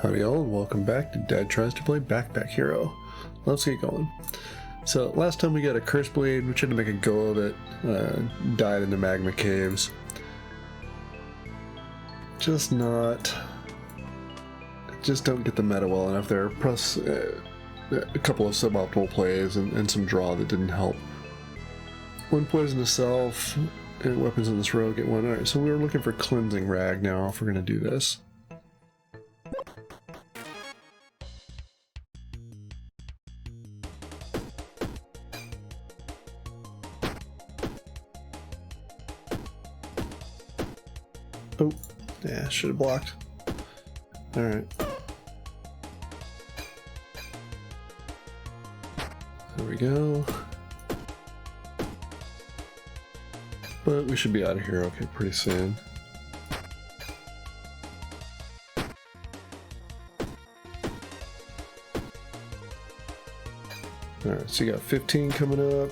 Howdy all, and welcome back to Dad Tries to Play Backpack Hero. Let's get going. So last time we got a curse blade, we tried to make a go of it, died in the magma caves. Just don't get the meta well enough there, plus a couple of suboptimal plays and some draw that didn't help. One poison to self, and weapons in this row get one. Alright, so we were looking for Cleansing Rag now if we're going to do this. Oh, yeah, should have blocked. Alright. There we go. But we should be out of here okay pretty soon. Alright, so you got 15 coming up.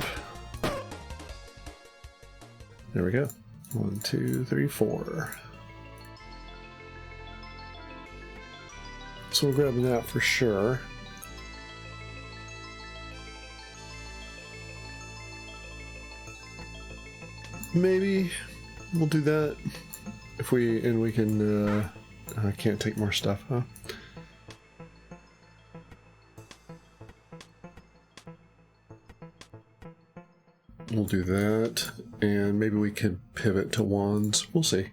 There we go. 1, 2, 3, 4. So we're grabbing that for sure. Maybe we'll do that if we can. I can't take more stuff, huh? We'll do that, and maybe we can pivot to wands. We'll see.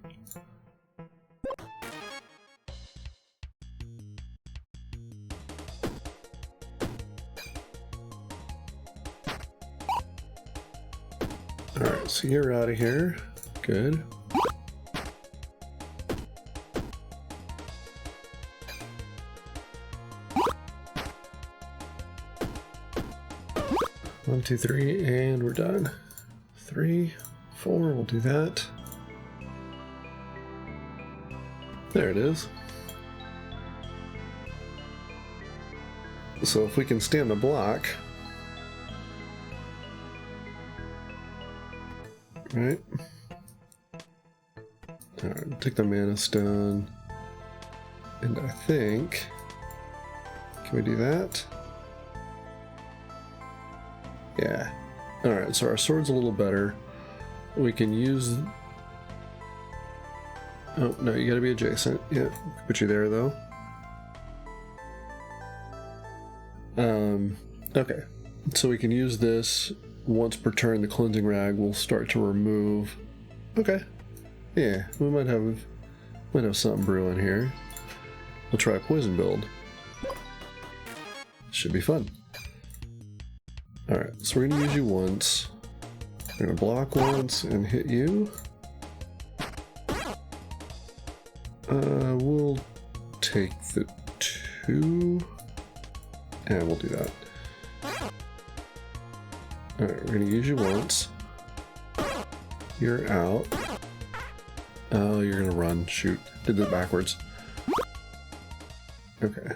Alright, so you're out of here. Good. One, two, three, and we're done. 3, 4, we'll do that. There it is. So if we can stand the block, right? Alright, take the mana stone. And I think, can we do that? Yeah. Alright, so our sword's a little better. We can use... Oh, no, you gotta be adjacent. Yeah, put you there, though. Okay. So we can use this. Once per turn, the Cleansing Rag will start to remove... Okay. Yeah, we might have something brewing here. We'll try a poison build. Should be fun. Alright, so we're going to use you once. We're going to block once and hit you. We'll take the 2. And we'll do that. Alright, we're going to use you once. You're out. Oh, you're going to run. Shoot. Did that backwards. Okay.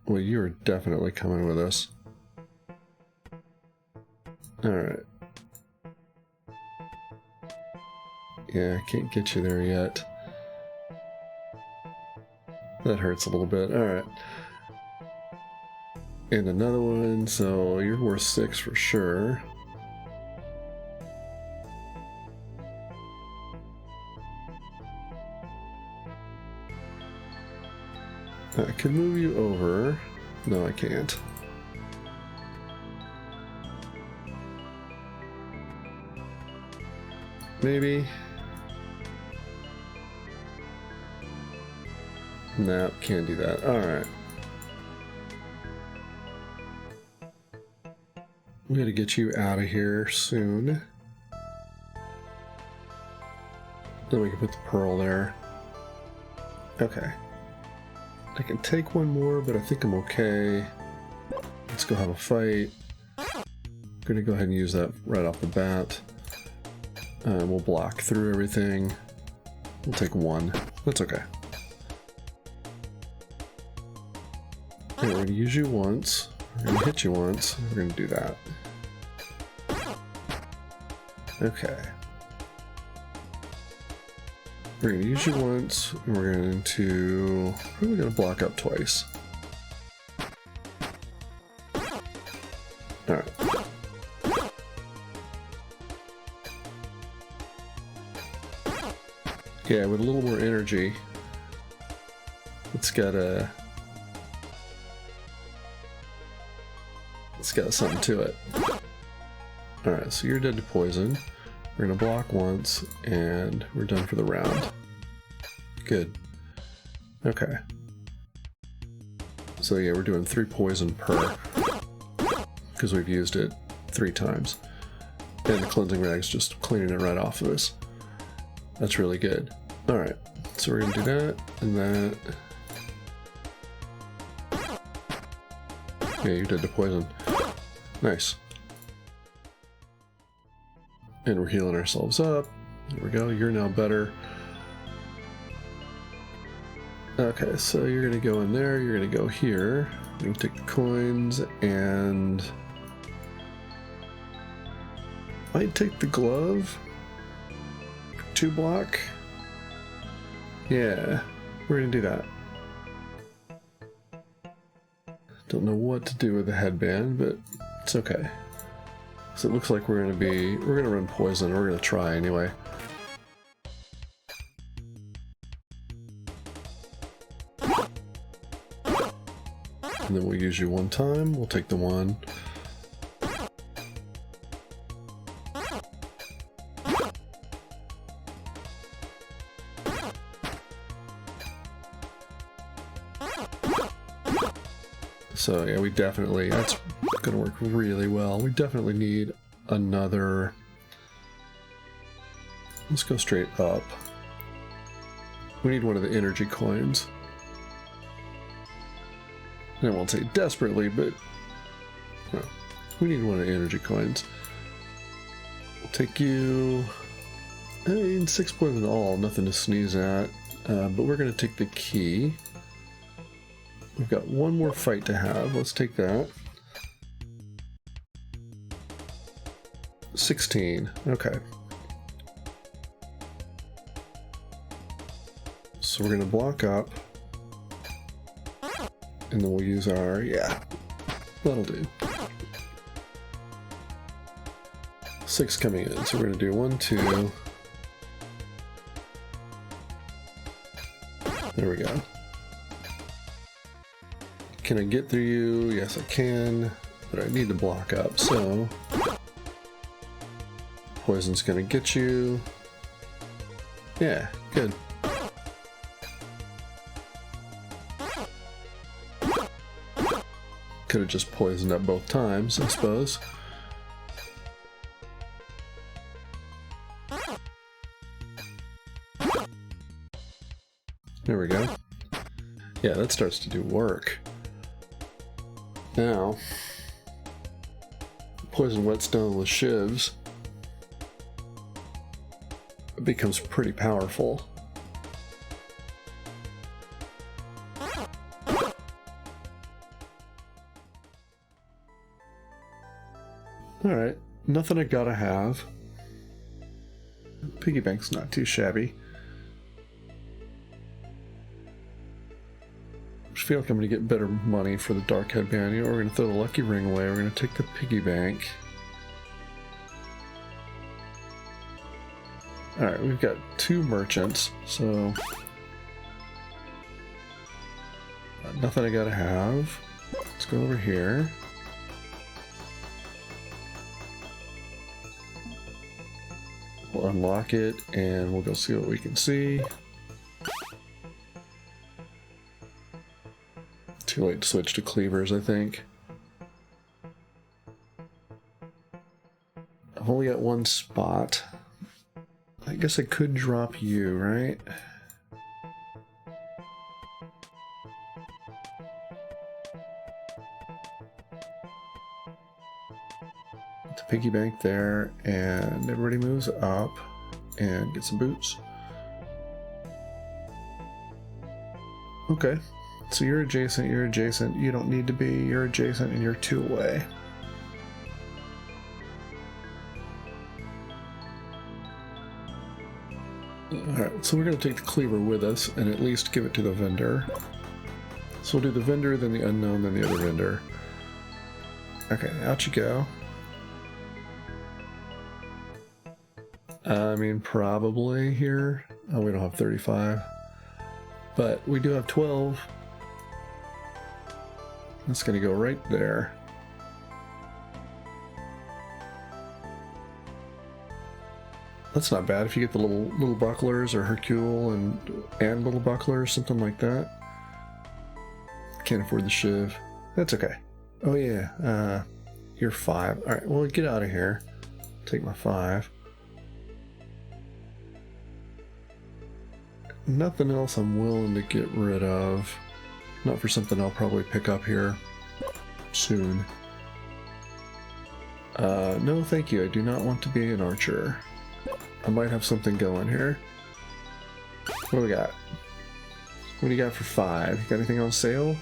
Well, you're definitely coming with us. Alright. Yeah, I can't get you there yet. That hurts a little bit. Alright. And another one, so you're worth 6 for sure. I could move you over. No, I can't. Maybe. No, can't do that. Alright. We gotta get you out of here soon. Then we can put the pearl there. Okay. I can take one more, but I think I'm okay. Let's go have a fight. I'm gonna go ahead and use that right off the bat. We'll block through everything. We'll take 1. That's okay. Okay, we're gonna use you once. We're gonna hit you once. We're gonna do that. Okay. We're going to use you once, and we're going to... We're going to block up twice. Alright. Yeah, with a little more energy. It's got something to it. Alright, so you're dead to poison. We're gonna block once, and we're done for the round. Good. Okay. So yeah, we're doing 3 poison per, because we've used it 3 times. And the cleansing rag's just cleaning it right off of us. That's really good. Alright, so we're gonna do that, and that. Yeah, you did the poison. Nice. And we're healing ourselves up. There we go, you're now better. Okay, so you're gonna go in there, you're gonna go here. You're gonna take the coins, and... might take the glove. 2 block. Yeah, we're gonna do that. Don't know what to do with the headband, but it's okay. So it looks like we're gonna run poison. We're gonna try anyway. And then we'll use you one time. We'll take the 1. So yeah, that's gonna work really well. We definitely need another. Let's go straight up. We need one of the energy coins. I won't say desperately, but no, we need one of the energy coins. We'll take you. I mean, 6 points in all, nothing to sneeze at. But we're gonna take the key. We've got 1 more fight to have. Let's take that. 16. Okay. So we're going to block up. And then we'll use our... yeah. That'll do. 6 coming in. So we're going to do 1, 2. There we go. Can I get through you? Yes, I can, but I need to block up, so... Poison's gonna get you. Yeah, good. Could have just poisoned up both times, I suppose. There we go. Yeah, that starts to do work. Now, poison whetstone with shivs becomes pretty powerful. Alright, nothing I gotta have. Piggy bank's not too shabby. I feel like I'm going to get better money for the dark headband. You know, we're going to throw the lucky ring away. We're going to take the piggy bank. Alright, we've got 2 merchants, so... nothing I gotta have. Let's go over here. We'll unlock it, and we'll go see what we can see. Too late to switch to cleavers, I think. I've only got 1 spot. I guess I could drop you, right? Put the piggy bank there, and everybody moves up and get some boots. Okay. So you're adjacent, you don't need to be, you're adjacent, and you're 2 away. Alright, so we're going to take the cleaver with us and at least give it to the vendor. So we'll do the vendor, then the unknown, then the other vendor. Okay, out you go. I mean, probably here. Oh, we don't have 35. But we do have 12. That's going to go right there. That's not bad if you get the little bucklers or Hercule and little bucklers, something like that. Can't afford the shiv. That's okay. Oh yeah, you're 5. All right, well, get out of here. Take my 5. Nothing else I'm willing to get rid of. Not for something I'll probably pick up here soon. No, thank you. I do not want to be an archer. I might have something going here. What do we got? What do you got for 5? You got anything on sale?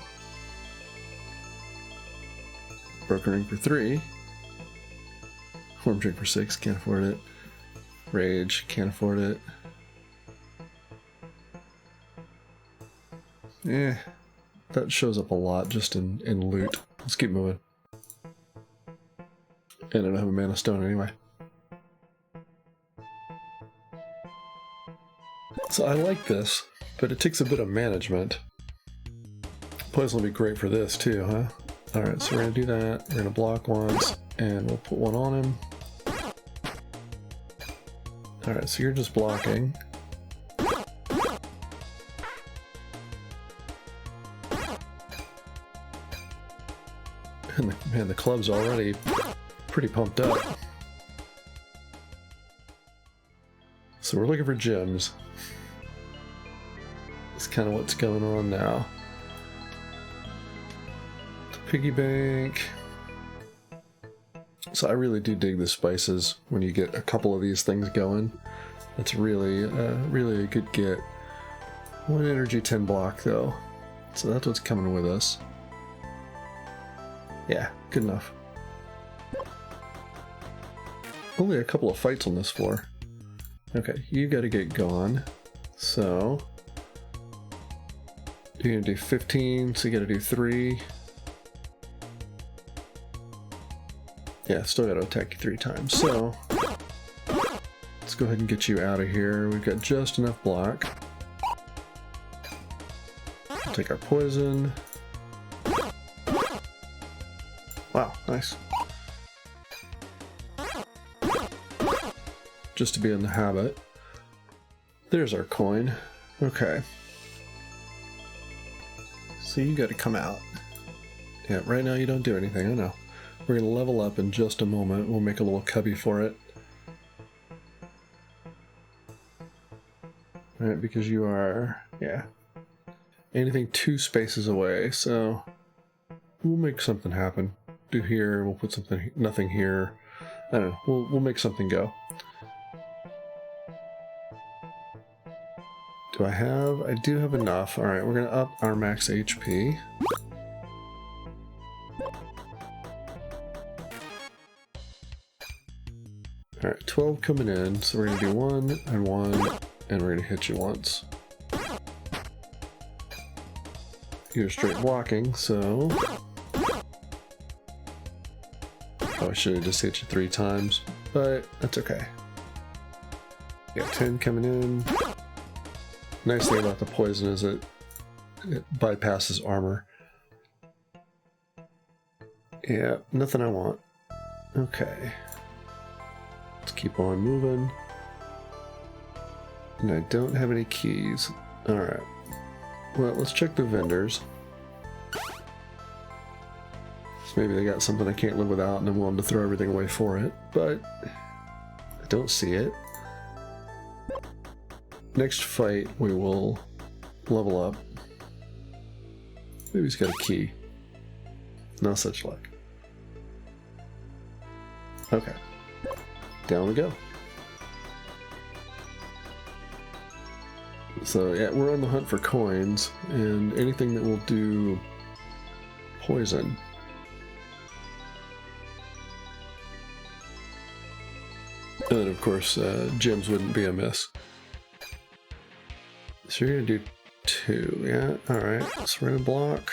Broken ring for 3. Warm drink for 6. Can't afford it. Rage. Can't afford it. Eh. That shows up a lot just in loot. Let's keep moving. And I don't have a mana stone anyway. So I like this, but it takes a bit of management. Poison will be great for this too, huh? Alright, so we're gonna do that. We're gonna block once, and we'll put one on him. Alright, so you're just blocking. And man, the club's already pretty pumped up. So we're looking for gems. That's kind of what's going on now. The piggy bank. So I really do dig the spices when you get a couple of these things going. That's really a good get. 1 energy, 10 block though. So that's what's coming with us. Yeah, good enough. Only a couple of fights on this floor. Okay, you gotta get gone. So you're gonna do 15, so you gotta do 3. Yeah, still gotta attack you 3 times. So let's go ahead and get you out of here. We've got just enough block. We'll take our poison. Wow, nice. Just to be in the habit. There's our coin. Okay. So you gotta come out. Yeah, right now you don't do anything, I know. We're gonna level up in just a moment. We'll make a little cubby for it. Alright, because you are, yeah, anything 2 spaces away, so we'll make something happen. Do here, we'll put something, nothing here. I don't know, we'll make something go. Do I have? I do have enough. Alright, we're gonna up our max HP. Alright, 12 coming in, so we're gonna do 1 and 1, and we're gonna hit you once. You're straight blocking, so I should have just hit you 3 times, but that's okay. You got 10 coming in. Nice thing about the poison is it bypasses armor. Yeah, nothing I want. Okay. Let's keep on moving. And I don't have any keys. Alright. Well, let's check the vendors. So maybe they got something I can't live without and I'm willing to throw everything away for it, but I don't see it. Next fight, we will level up. Maybe he's got a key. No such luck. Okay. Down we go. So yeah, we're on the hunt for coins, and anything that will do poison. And then of course, gems wouldn't be amiss. So you're gonna do 2, yeah? Alright, so we're gonna block.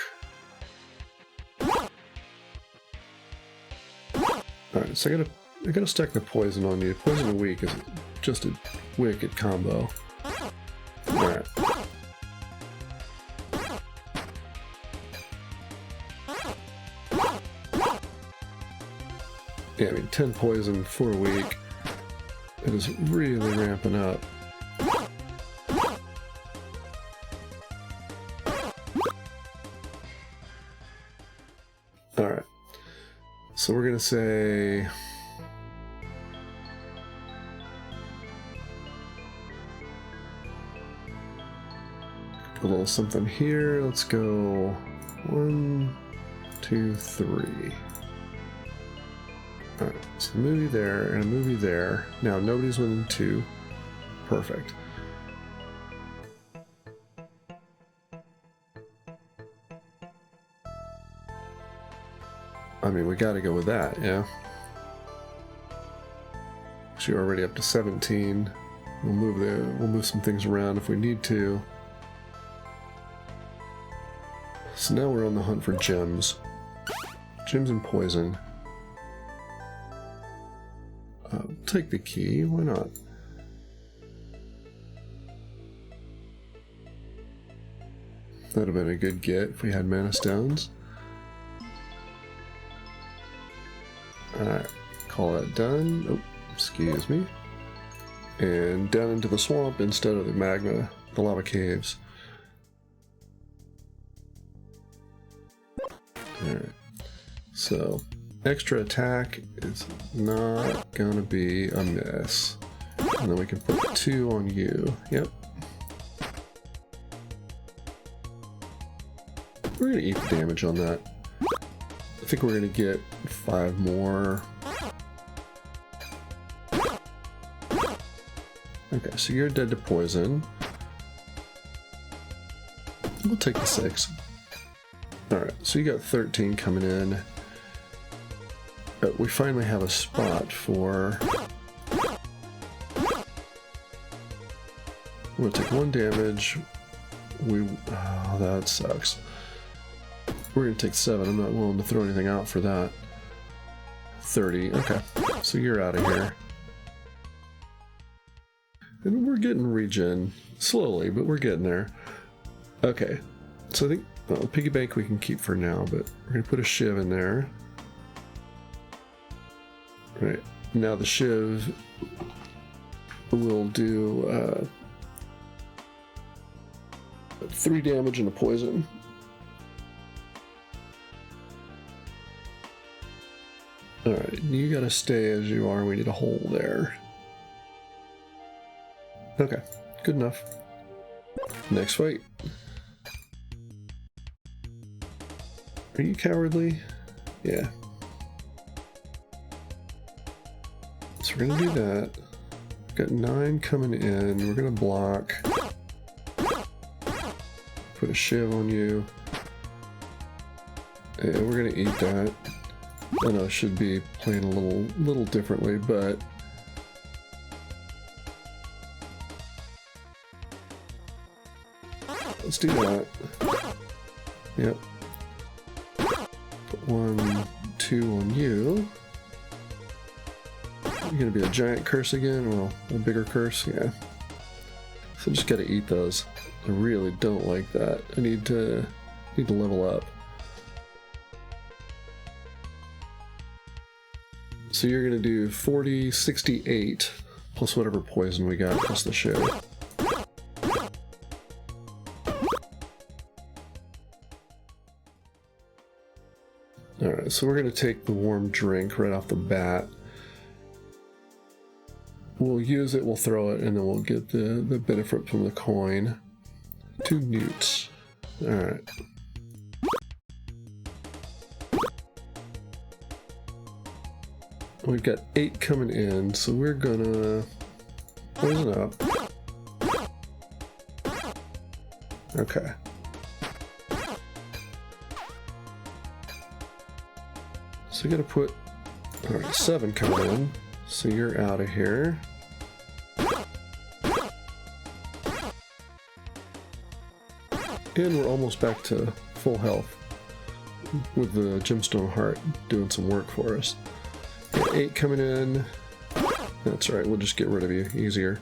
Alright, so I gotta stack the poison on you. Poison and weak is just a wicked combo. Alright. Yeah, I mean, 10 poison for a week. It is really ramping up. Alright. So we're gonna say... a little something here. Let's go 1, 2, 3. Alright, so a movie there and a movie there. Now nobody's within 2. Perfect. I mean, we gotta go with that, yeah? So you're already up to 17. We'll move some things around if we need to. So now we're on the hunt for gems. Gems and poison. Take the key, why not? That'd have been a good get if we had mana stones. Alright, call that done. Oh, excuse me. And down into the swamp instead of the magma, the lava caves. Alright, so extra attack is not gonna be a miss. And then we can put 2 on you. Yep. We're gonna eat the damage on that. I think we're gonna get 5 more. Okay, so you're dead to poison. We'll take the 6. Alright, so you got 13 coming in. We finally have a spot for... We're gonna take 1 damage. Oh, that sucks. We're gonna take 7. I'm not willing to throw anything out for that. 30. Okay, so you're out of here. And we're getting regen. Slowly, but we're getting there. Okay, so I think... Well, piggy bank we can keep for now, but we're gonna put a shiv in there. Right, now the shiv will do 3 damage and a poison. Alright, you gotta stay as you are. We need a hole there. Okay, good enough. Next fight. Are you cowardly? Yeah. So we're gonna do that. We've got 9 coming in. We're gonna block. Put a shiv on you. And we're gonna eat that. I know I should be playing a little differently, but let's do that. Yep. Put 1, 2 on you. You're gonna be a giant curse again? Well, a bigger curse, yeah. So just gotta eat those. I really don't like that. I need to level up. So you're gonna do 40, 68, plus whatever poison we got, plus the shiv. Alright, so we're gonna take the warm drink right off the bat. We'll use it, we'll throw it, and then we'll get the benefit from the coin. 2 newts. Alright. We've got 8 coming in, so we're gonna poison up. Okay. So we gotta put 7 coming in, so you're out of here. And we're almost back to full health with the Gemstone Heart doing some work for us. Got 8 coming in. That's right, we'll just get rid of you. Easier.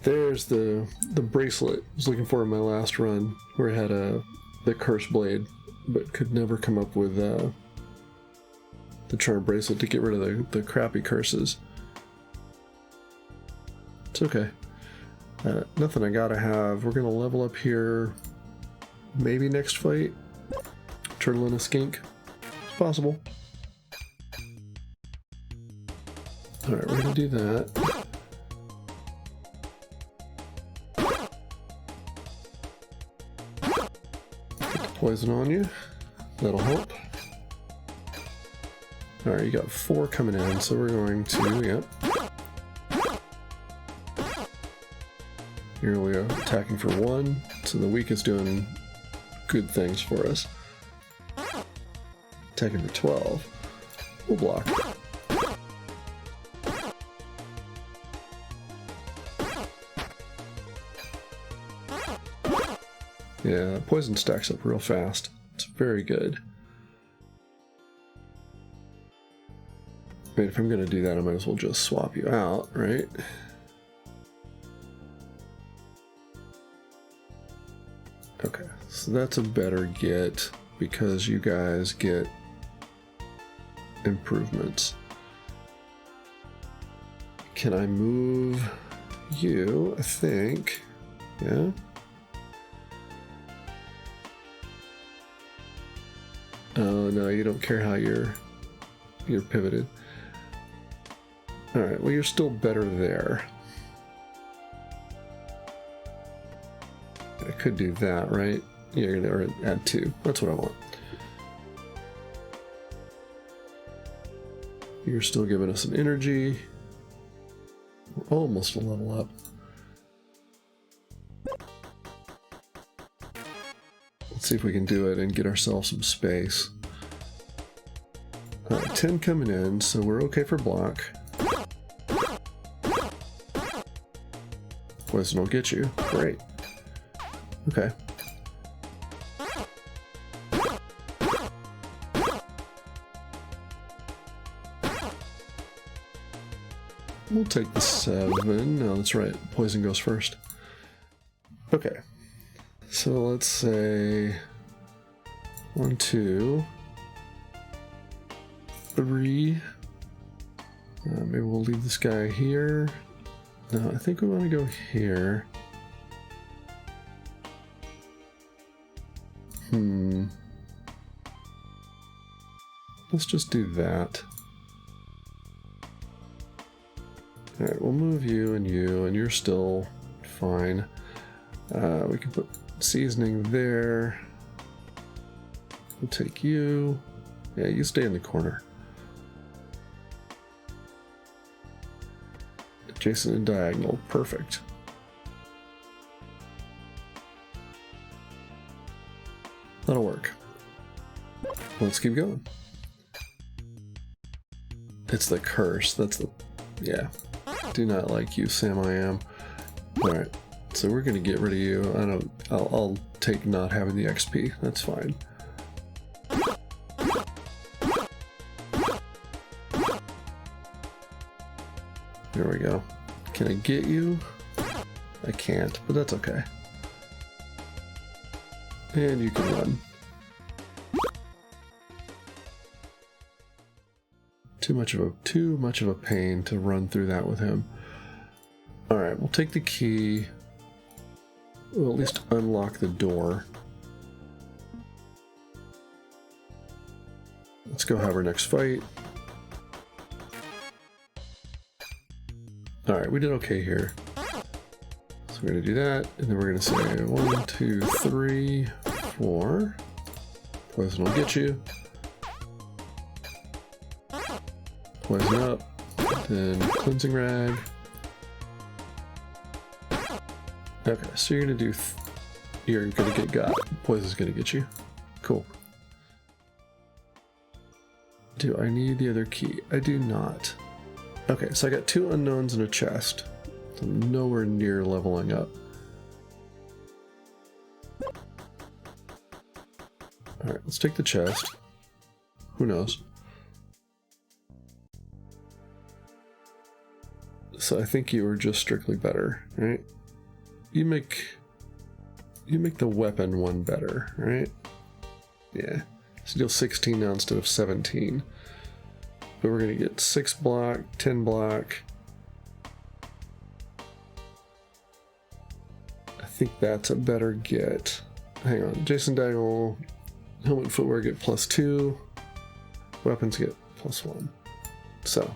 There's the bracelet I was looking for in my last run, where I had the Curse Blade, but could never come up with the Charm Bracelet to get rid of the crappy curses. It's okay. Nothing I gotta have. We're gonna level up here. Maybe next fight. Turtle and a skink. It's possible. Alright, we're gonna do that. Get the poison on you. That'll help. Alright, you got 4 coming in, so we're going to, yep. Here we are attacking for 1, so the weak is doing good things for us. Attacking for 12. We'll block. Yeah, poison stacks up real fast. It's very good. I mean, if I'm gonna do that, I might as well just swap you out, right? Okay, so that's a better get because you guys get improvements. Can I move you? I think. Yeah. Oh no, you don't care how you're pivoted. Alright, well you're still better there. I could do that, right? Yeah, you're gonna add 2. That's what I want. You're still giving us an energy. We're almost a level up. Let's see if we can do it and get ourselves some space. 10 coming in, so we're okay for block. Poison will get you. Great. Okay. We'll take the 7. No, that's right. Poison goes first. Okay. So let's say 1, 2, 3. Maybe we'll leave this guy here. No, I think we want to go here. Let's just do that. Alright, we'll move you, and you're still fine. We can put seasoning there. We'll take you. Yeah, you stay in the corner. Adjacent and diagonal. Perfect. That'll work. Let's keep going. It's the curse. That's the... Yeah. Do not like you, Sam I Am. Alright. So we're gonna get rid of you. I'll take not having the XP. That's fine. There we go. Can I get you? I can't, but that's okay. And you can run. Too much of a pain to run through that with him. Alright, we'll take the key. We'll at least unlock the door. Let's go have our next fight. Alright, we did okay here. So we're going to do that, and then we're going to say 1, 2, 3, 4. Poison will get you. Poison up, then cleansing rag. Okay, so you're gonna do. You're gonna get got. Poison's gonna get you. Cool. Do I need the other key? I do not. Okay, so I got 2 unknowns in a chest. I'm nowhere near leveling up. Alright, let's take the chest. Who knows? So I think you are just strictly better, right? You make the weapon one better, right? Yeah. So deal 16 now instead of 17. But we're gonna get 6 block, 10 block. I think that's a better get. Hang on, Jason Diagonal, helmet and footwear get +2. Weapons get +1. So.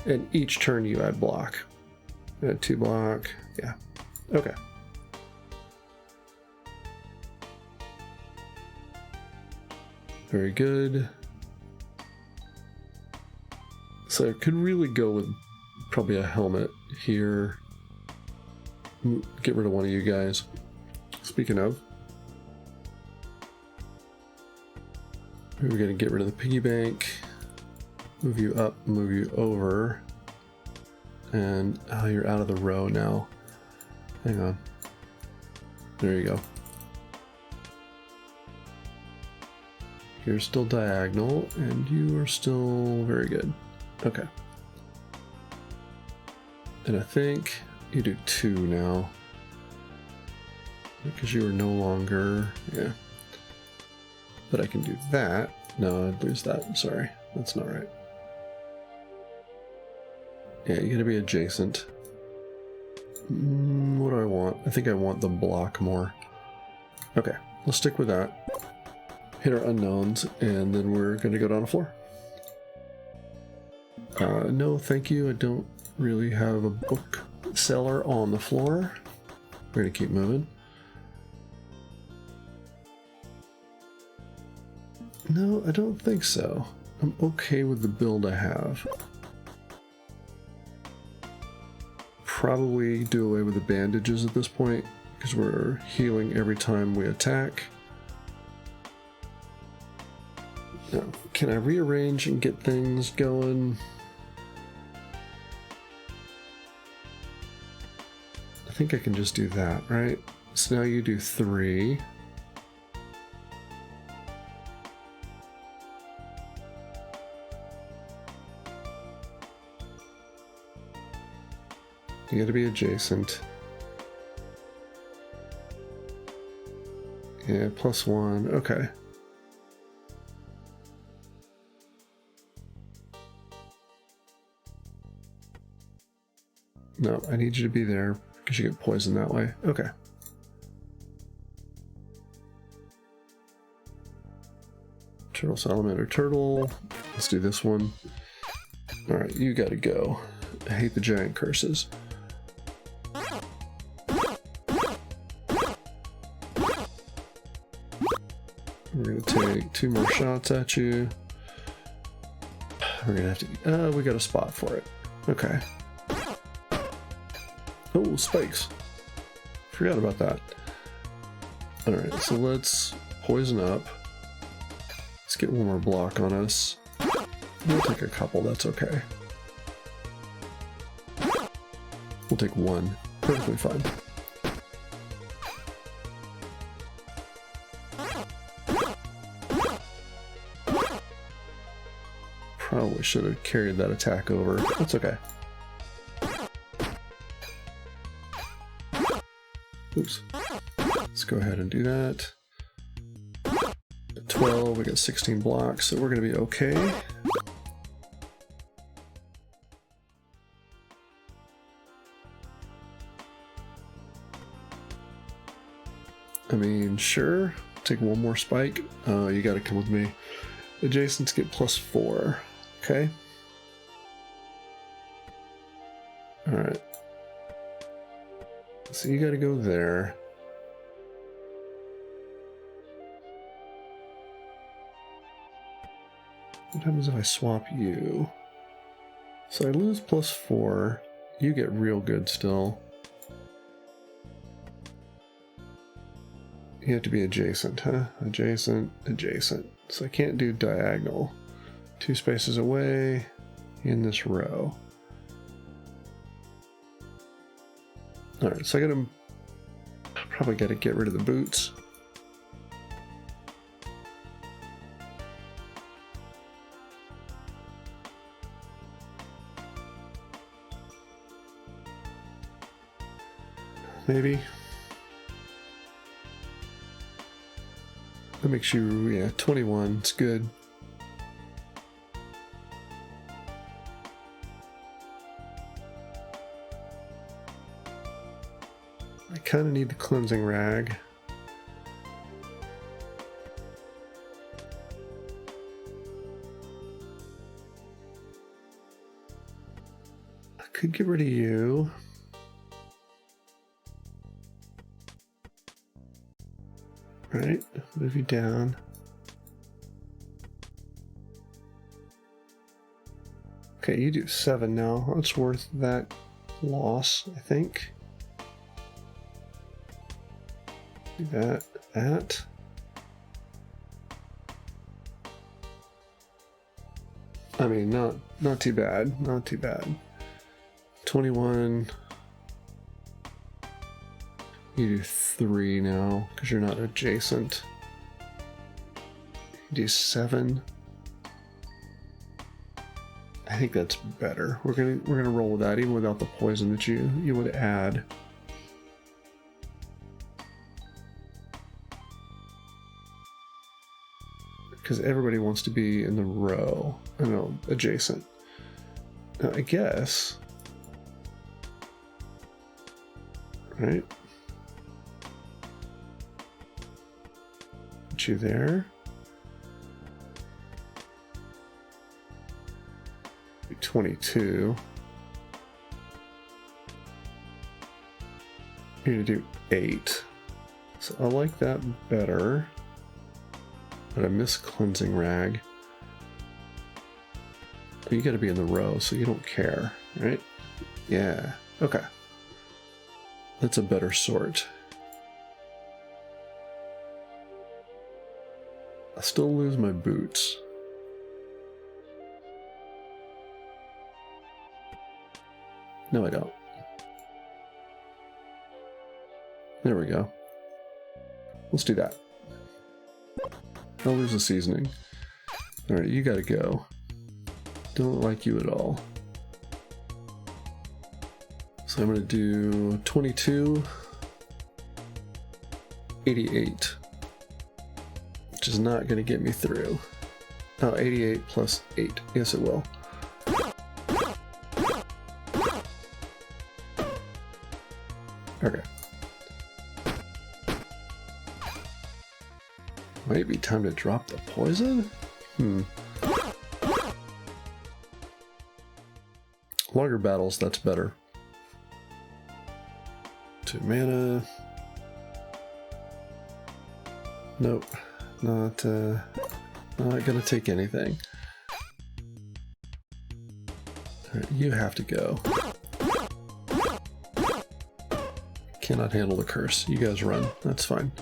And each turn you add block. Add 2 block. Yeah. Okay. Very good. So I could really go with probably a helmet here. Get rid of one of you guys. Speaking of, we're going to get rid of the piggy bank. Move you up, move you over. And you're out of the row now. Hang on. There you go. You're still diagonal, and you are still very good. Okay. And I think you do 2 now. Because you are no longer... yeah. But I can do that. No, I'd lose that. I'm sorry. That's not right. Yeah, you gotta be adjacent. What do I want? I think I want the block more. Okay, let's stick with that. Hit our unknowns, and then we're gonna go down the floor. No, thank you. I don't really have a book seller on the floor. We're gonna keep moving. No, I don't think so. I'm okay with the build I have. Probably do away with the bandages at this point, because we're healing every time we attack. Now, can I rearrange and get things going? I think I can just do that, right? So now you do 3. You gotta be adjacent. Yeah, +1. Okay. No, I need you to be there because you get poisoned that way. Okay. Turtle, salamander, turtle. Let's do this one. Alright, you gotta go. I hate the giant curses. We're gonna take 2 more shots at you. We're gonna have to... we got a spot for it. Okay. Oh, spikes. Forgot about that. Alright, so let's poison up. Let's get one more block on us. We'll take a couple, that's okay. We'll take 1. Perfectly fine. Probably should have carried that attack over. That's okay. Oops. Let's go ahead and do that. At 12, we got 16 blocks, so we're going to be okay. I mean, sure. Take 1 more spike. You got to come with me. Adjacents get +4. Okay. Alright. So you gotta go there. What happens if I swap you? So I lose +4. You get real good still. You have to be adjacent, huh? Adjacent, adjacent. So I can't do diagonal. 2 spaces away in this row. Alright, so probably gotta get rid of the boots. Maybe. That makes you, yeah, 21. It's good. I kind of need the cleansing rag. I could get rid of you. Right, move you down. Okay, you do 7 now. That's worth that loss, I think. Do that. I mean, not too bad. Not too bad. 21. You do 3 now because you're not adjacent. You do 7. I think that's better. We're gonna roll with that, even without the poison that you would add. Because everybody wants to be in the row. I know, adjacent. Now, I guess. Right? Put you there. 22. You're gonna do 8. So I like that better. But I miss cleansing rag. But you gotta be in the row, so you don't care, right? Yeah. Okay. That's a better sort. I still lose my boots. No, I don't. There we go. Let's do that. I'll lose the seasoning. Alright, you gotta go. Don't like you at all. So I'm gonna do 22, 88, which is not gonna get me through. Oh, 88 plus 8. Yes, it will. Okay. Might be time to drop the poison? Longer battles, that's better. 2 mana. Nope. Not gonna take anything. Alright, you have to go. Cannot handle the curse. You guys run. That's fine.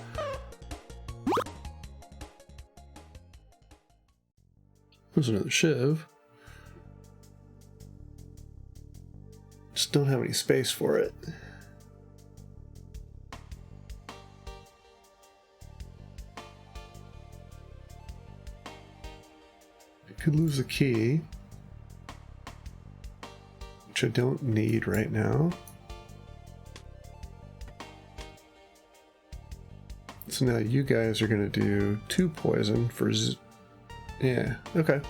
There's another Shiv. Just don't have any space for it. I could lose a key, which I don't need right now. So now you guys are going to do 2 poison for yeah, okay.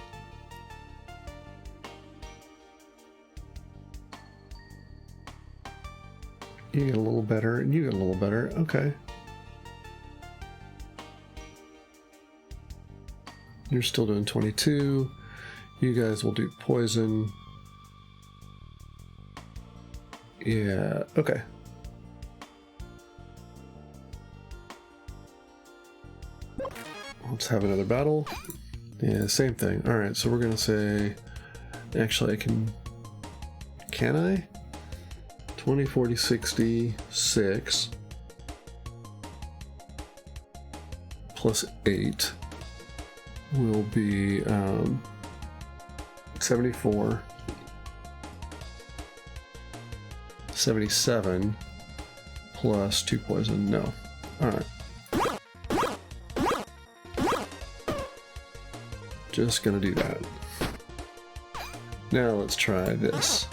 You get a little better, and you get a little better. Okay. You're still doing 22. You guys will do poison. Yeah, okay. Let's have another battle. Yeah, same thing. Alright, so we're gonna say... Actually, I can I? 20, 40, 60, 6. Plus 8 will be 74. 77. plus 2 poison. No. Alright. Just gonna do that. Now let's try this.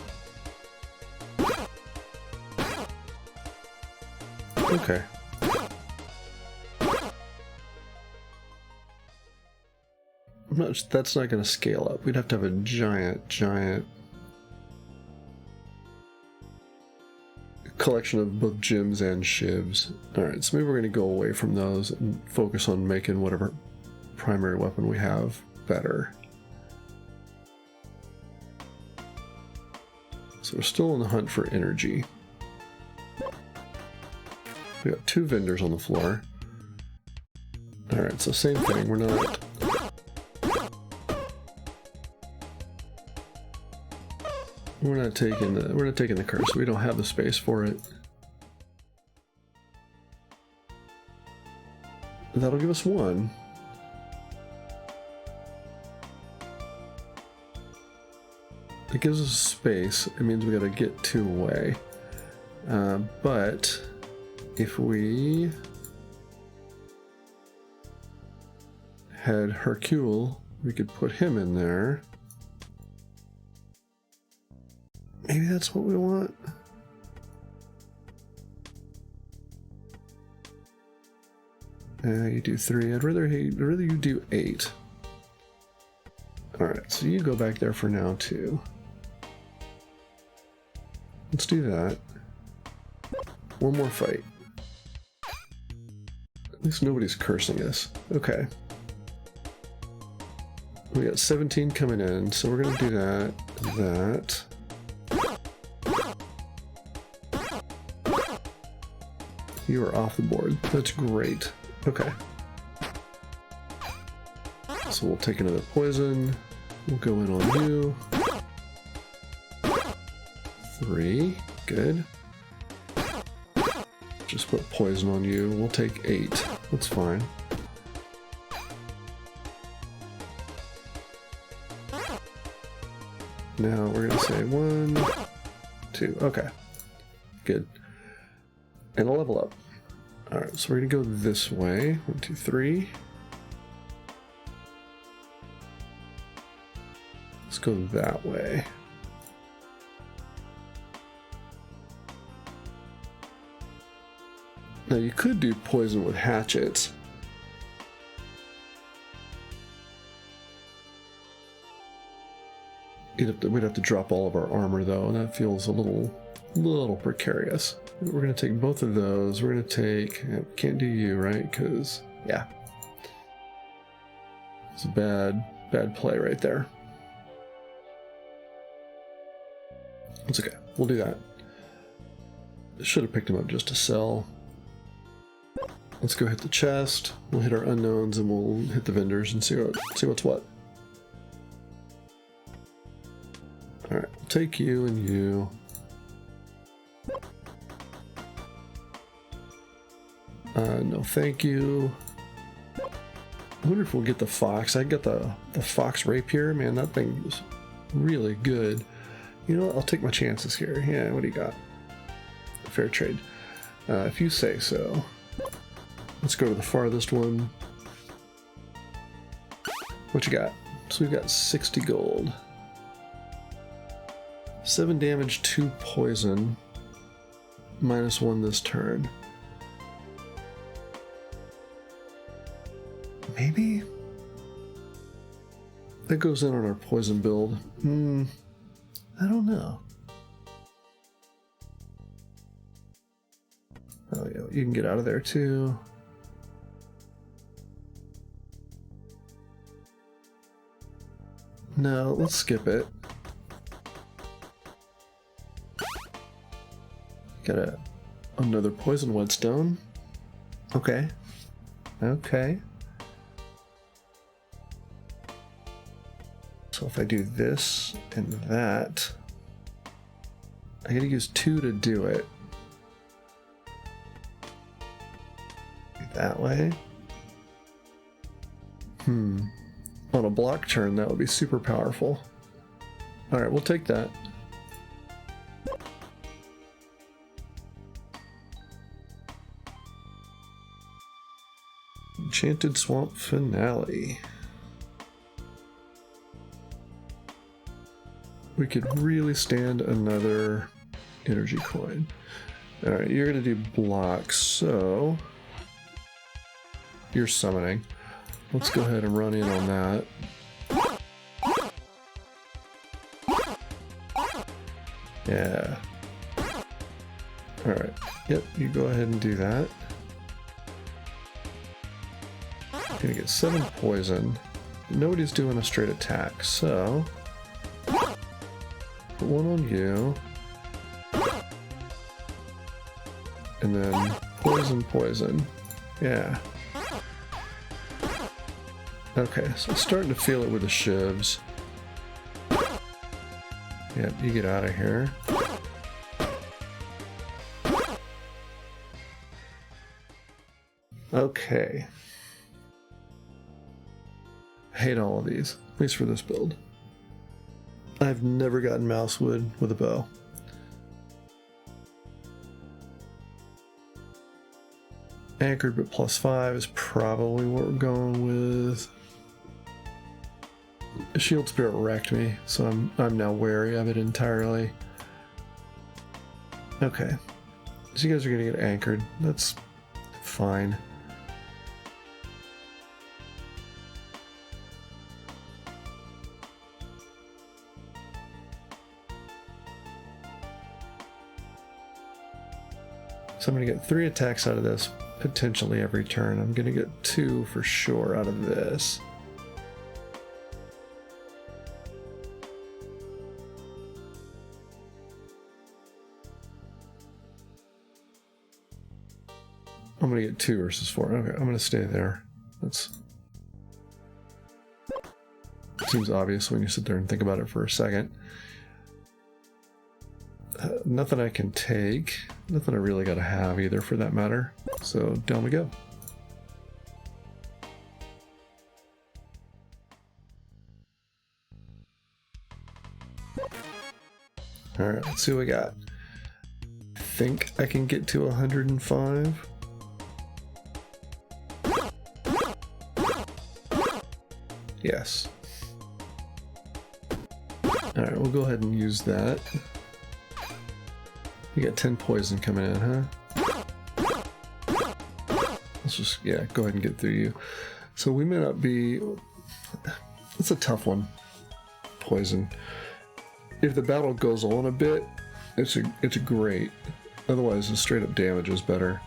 Okay. That's not going to scale up. We'd have to have a giant collection of both gyms and shivs. Alright, so maybe we're going to go away from those and focus on making whatever primary weapon we have better. So we're still on the hunt for energy. We got 2 vendors on the floor. Alright, so same thing. We're not taking the curse. We don't have the space for it. That'll give us 1. It gives us space. It means we gotta get 2 away. But if we had Hercule, we could put him in there. Maybe that's what we want. You do 3. I'd rather you do 8. Alright, so you go back there for now too. Let's do that. 1 more fight. At least nobody's cursing us. Okay. We got 17 coming in, so we're gonna do that. You are off the board. That's great. Okay. So we'll take another poison. We'll go in on you. 3. Good. Just put poison on you. We'll take 8. That's fine. Now we're gonna say 1, 2. Okay. Good. And a level up. Alright, so we're gonna go this way. 1, 2, 3. Let's go that way. Now you could do poison with hatchets. We'd have to drop all of our armor though, and that feels a little precarious. We're going to take both of those. We're going to take... Can't do you, right? Because, yeah. It's a bad play right there. It's okay. We'll do that. Should have picked him up just to sell. Let's go hit the chest. We'll hit our unknowns and we'll hit the vendors and see what's what. Alright, we'll take you and you. No thank you. I wonder if we'll get the fox. I got the fox rapier. Man, that thing was really good. You know what? I'll take my chances here. Yeah, what do you got? Fair trade. If you say so. Let's go to the farthest one. What you got? So we've got 60 gold. 7 damage, 2 poison. -1 this turn. Maybe? That goes in on our poison build. I don't know. Oh yeah, you can get out of there too. No, let's skip it. Got another poison whetstone. Okay. Okay. So if I do this and that, I gotta use 2 to do it. That way. On a block turn, that would be super powerful. Alright, we'll take that. Enchanted Swamp Finale. We could really stand another energy coin. Alright, you're going to do blocks, so you're summoning. Let's go ahead and run in on that. Yeah. Alright, yep, you go ahead and do that. Gonna get 7 poison. Nobody's doing a straight attack, so put one on you. And then poison, poison. Yeah. Okay, so I'm starting to feel it with the shivs. Yep, you get out of here. Okay. Hate all of these, at least for this build. I've never gotten Mousewood with a bow. Anchored but +5 is probably what we're going with. Shield Spirit wrecked me, so I'm now wary of it entirely. Okay, so you guys are gonna get anchored. That's fine. So I'm gonna get 3 attacks out of this, potentially every turn. I'm gonna get 2 for sure out of this. I'm gonna get 2 versus 4. Okay, I'm gonna stay there. That's seems obvious when you sit there and think about it for a second. Nothing I can take. Nothing I really gotta have either, for that matter. So down we go. Alright, let's see what we got. I think I can get to 105. Yes. Alright, we'll go ahead and use that. You got 10 poison coming in, huh? Let's just, yeah, go ahead and get through you. So we may not be... It's a tough one. Poison. If the battle goes on a bit, it's a great. Otherwise, the straight up damage is better.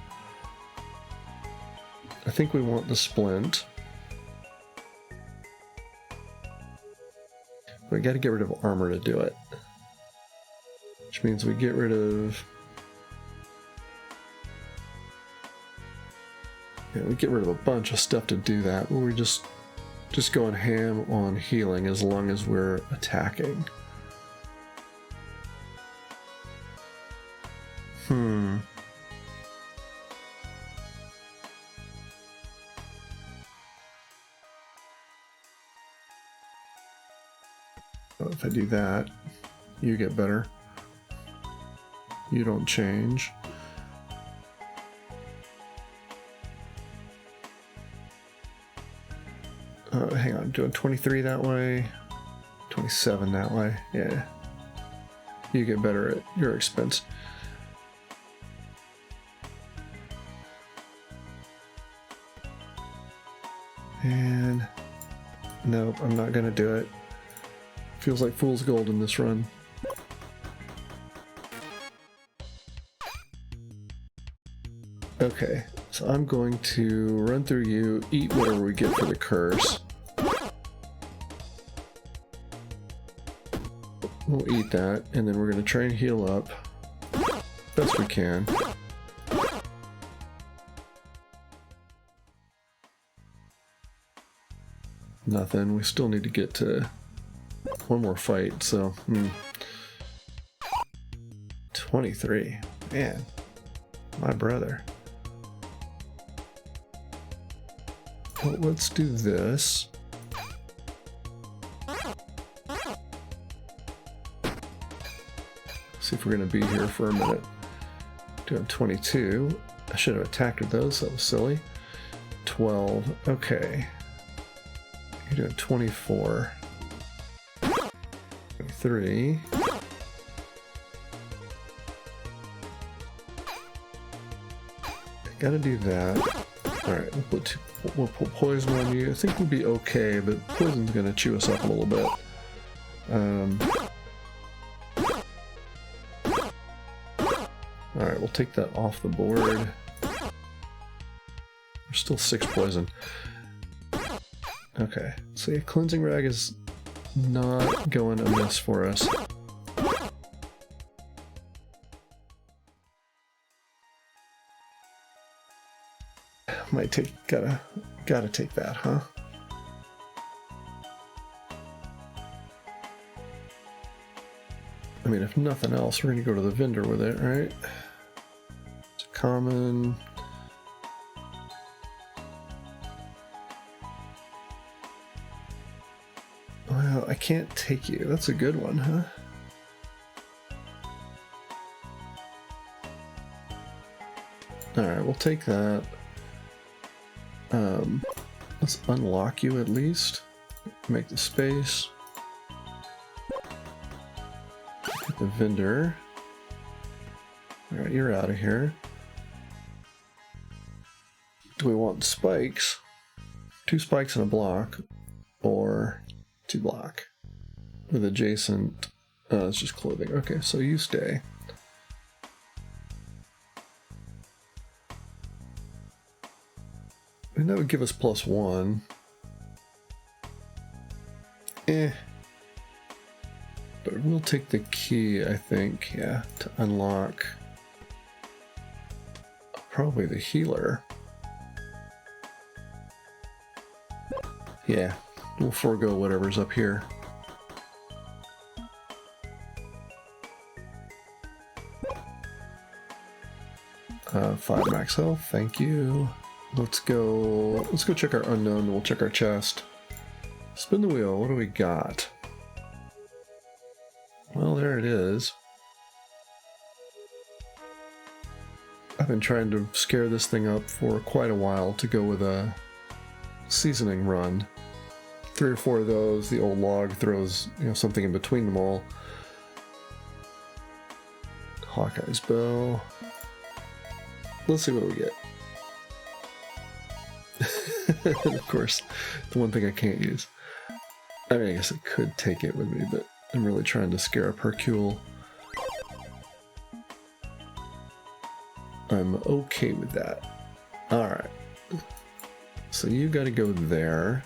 I think we want the splint. We gotta get rid of armor to do it. Which means we get rid of... Yeah, we get rid of a bunch of stuff to do that. We're just going ham on healing as long as we're attacking. Well, if I do that, you get better. You don't change. Hang on, I'm doing 23 that way, 27 that way. Yeah. You get better at your expense. And nope, I'm not gonna do it. Feels like fool's gold in this run. Okay, so I'm going to run through you, eat whatever we get for the curse. We'll eat that, and then we're going to try and heal up best we can. Nothing. We still need to get to one more fight, so 23. Man, my brother. Well, let's do this. See if we're going to be here for a minute. Doing 22. I should have attacked with those. That was silly. 12. Okay. You're doing 24. 23. Gotta do that. Alright, we'll put poison on you. I think we'll be okay, but poison's gonna chew us up a little bit. Alright, we'll take that off the board. We're still 6 poison. Okay, so yeah, Cleansing Rag is not going amiss for us. Might take, gotta take that, huh? I mean, if nothing else, we're gonna go to the vendor with it, right? It's a common. Well, I can't take you. That's a good one, huh? Alright, we'll take that. Let's unlock you at least. Make the space. Get the vendor. Alright, you're out of here. Do we want spikes? 2 spikes and a block, or 2 block with adjacent. It's just clothing. Okay, so you stay. And that would give us +1. But we'll take the key, I think, yeah, to unlock probably the healer. Yeah, we'll forego whatever's up here. Uh, 5 max health, thank you. Let's go check our unknown, we'll check our chest. Spin the wheel, what do we got? Well, there it is. I've been trying to scare this thing up for quite a while to go with a seasoning run. 3 or 4 of those, the old log throws, you know, something in between them all. Hawkeye's bow. Let's see what we get. Of course, the one thing I can't use. I mean, I guess I could take it with me, but I'm really trying to scare up Hercule. I'm okay with that. Alright. So you gotta go there.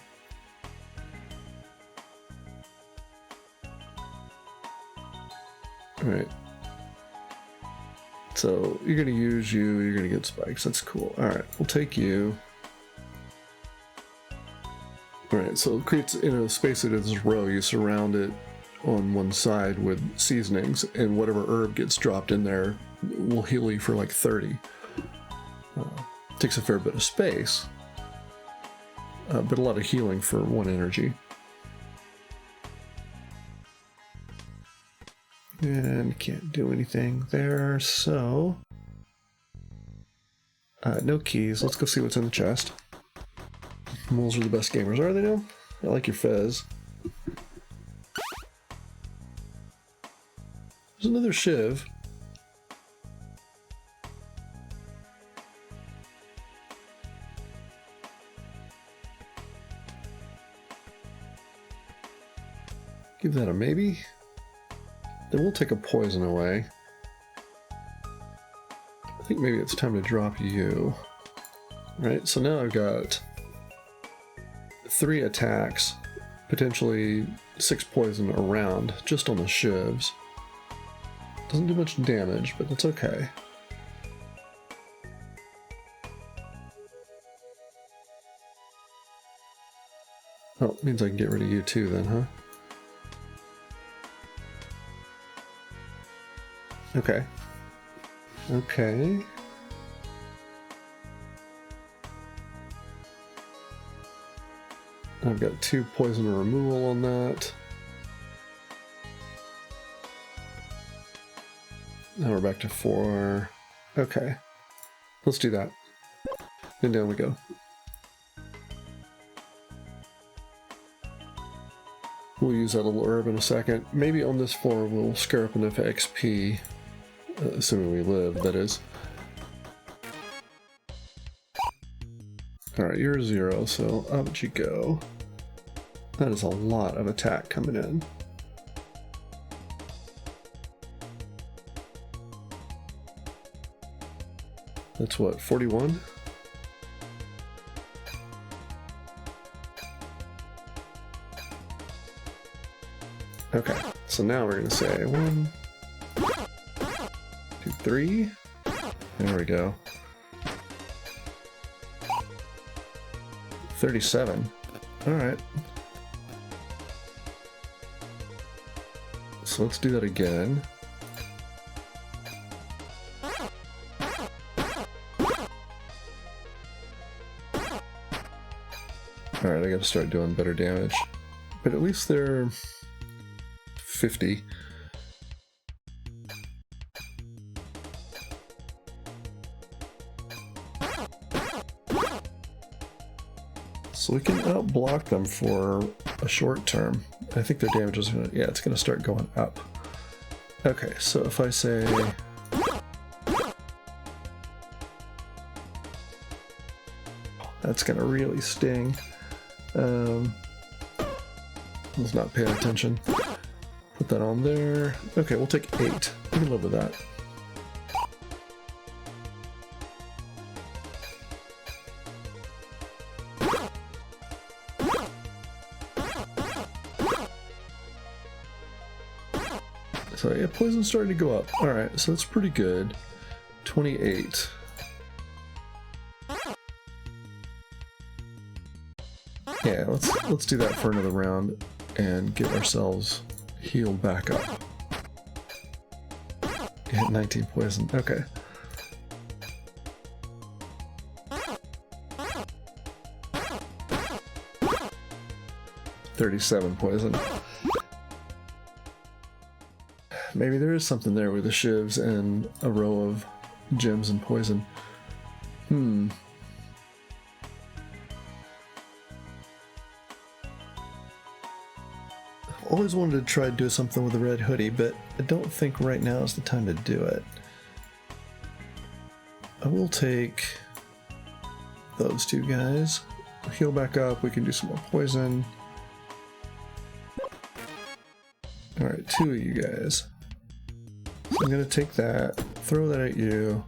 Alright. So you're gonna use you, you're gonna get spikes, that's cool. Alright, we'll take you. Alright, so it creates, in a space that is this row, you surround it on one side with seasonings, and whatever herb gets dropped in there will heal you for like 30. Takes a fair bit of space, but a lot of healing for 1 energy. And can't do anything there, so... no keys. Let's go see what's in the chest. Moles are the best gamers, are they now? I like your fez. There's another shiv. Give that a maybe. Then we'll take a poison away. I think maybe it's time to drop you. Right, so now I've got 3 attacks, potentially 6 poison around, just on the shivs. Doesn't do much damage, but that's okay. Oh, it means I can get rid of you too then, huh? Okay. Okay. I've got 2 poison removal on that. Now we're back to 4. Okay. Let's do that. And down we go. We'll use that little herb in a second. Maybe on this floor we'll scare up enough XP, assuming we live, that is. Alright, you're 0, so up you go. That is a lot of attack coming in. That's what, 41? Okay, so now we're gonna say 1, 2, 3. There we go. 37. Alright. So let's do that again. Alright, I gotta start doing better damage. But at least they're 50. So we can outblock them for a short term. I think their damage is gonna, yeah, it's gonna start going up. Okay, so if I say that's gonna really sting. I was not paying attention. Put that on there. Okay, we'll take 8. We can live with that. So yeah, poison's starting to go up. Alright, so that's pretty good. 28. Yeah, let's do that for another round and get ourselves healed back up. Hit 19 poison. Okay. $37 poison. Maybe there is something there with the shivs and a row of gems and poison. Always wanted to try to do something with the red hoodie, but I don't think right now is the time to do it. I will take those two guys. Heal back up, we can do some more poison. Alright, 2 of you guys. So I'm gonna take that, throw that at you.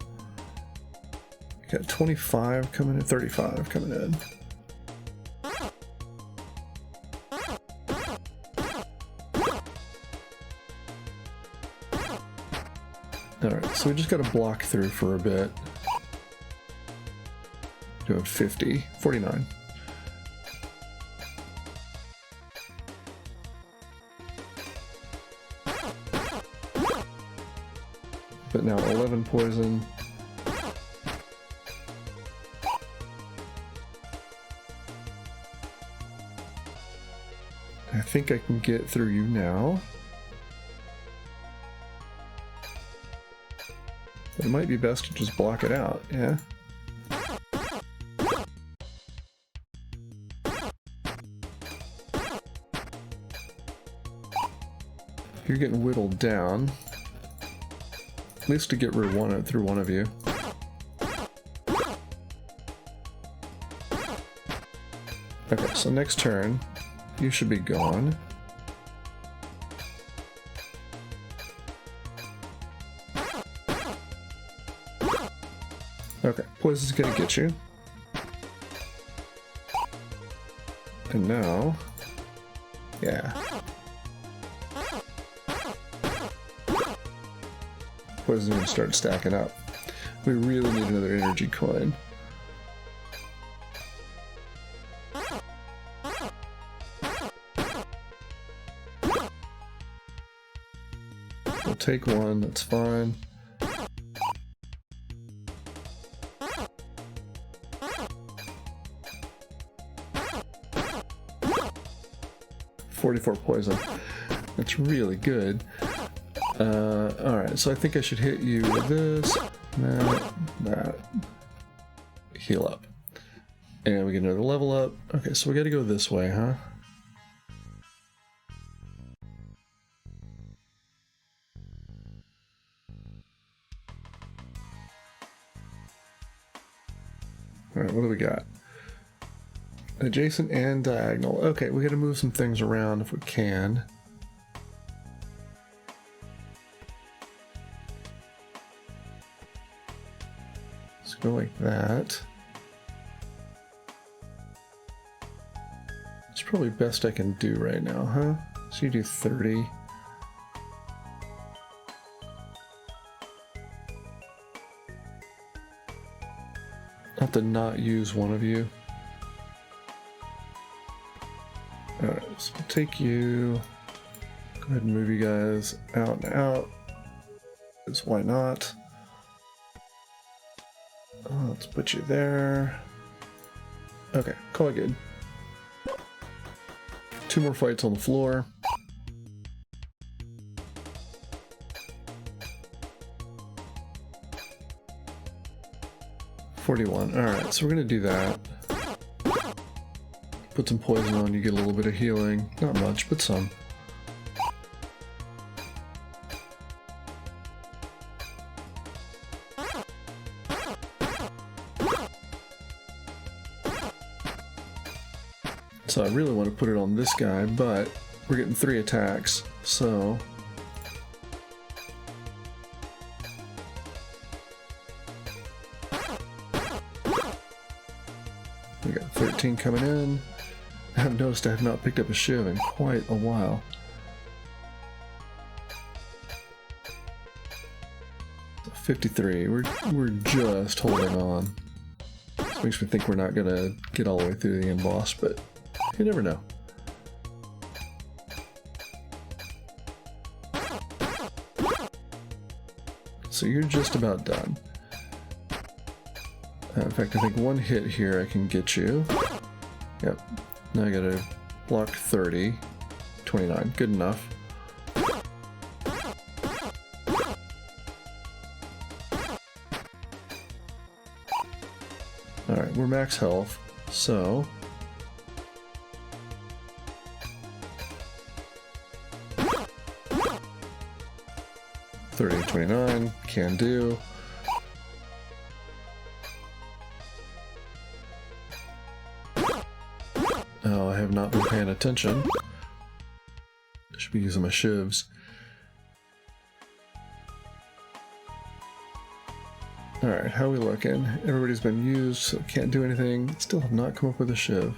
You got 25 coming in, 35 coming in. Alright, so we just gotta block through for a bit. Doing 50, 49. But now 11 poison. I think I can get through you now. It might be best to just block it out, yeah? You're getting whittled down. At least to get through one of you. Okay, so next turn, you should be gone. Okay, poison's gonna get you. And now, yeah. Poison's gonna start stacking up. We really need another energy coin. We'll take one, that's fine. $44 poison. That's really good. Alright, so I think I should hit you with this, that. Heal up. And we get another level up. Okay, so we gotta go this way, huh? Alright, what do we got? Adjacent and diagonal. Okay, we gotta move some things around if we can. Let's go like that. It's probably best I can do right now, huh? So you do 30. I have to not use one of you. Alright, so we'll take you. Go ahead and move you guys out and out. Because why not? Let's put you there. Okay, call it good. 2 more fights on the floor. $41. Alright, so we're gonna do that. Put some poison on, you get a little bit of healing. Not much, but some. So I really want to put it on this guy, but we're getting 3 attacks, so... We got 13 coming in. I've noticed I have not picked up a shiv in quite a while. So 53. We're just holding on. This makes me think we're not gonna get all the way through the end boss, but you never know. So you're just about done. In fact, I think 1 hit here I can get you. Yep. Now I gotta block 30. 29. Good enough. Alright, we're max health, so... $30-29, can do. Oh, I have not been paying attention. I should be using my shivs. Alright, how are we looking? Everybody's been used, so can't do anything. Still have not come up with a shiv.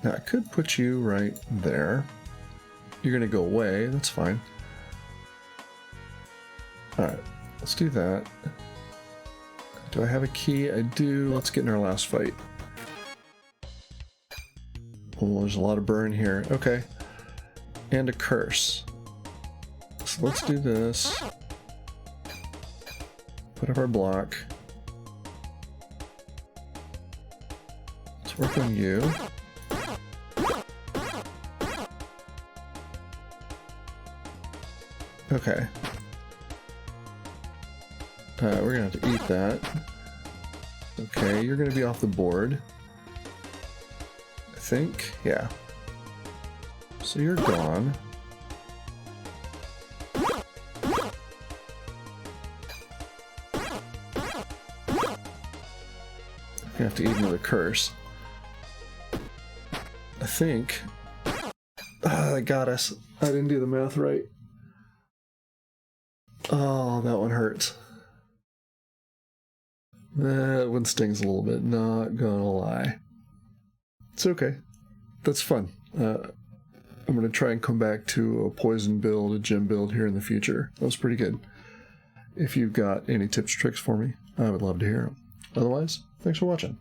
Now, I could put you right there. You're gonna go away, that's fine. Alright, let's do that. Do I have a key? I do. Let's get in our last fight. Oh, there's a lot of burn here. Okay. And a curse. So let's do this. Put up our block. Let's work on you. Okay. We're gonna have to eat that. Okay, you're gonna be off the board. I think, yeah. So you're gone. I have to eat another curse. I think. That got us. I didn't do the math right. Oh, that one hurts. That one stings a little bit, not gonna lie. It's okay. That's fun. I'm gonna try and come back to a poison build, a gym build here in the future. That was pretty good. If you've got any tips or tricks for me, I would love to hear them. Otherwise, thanks for watching.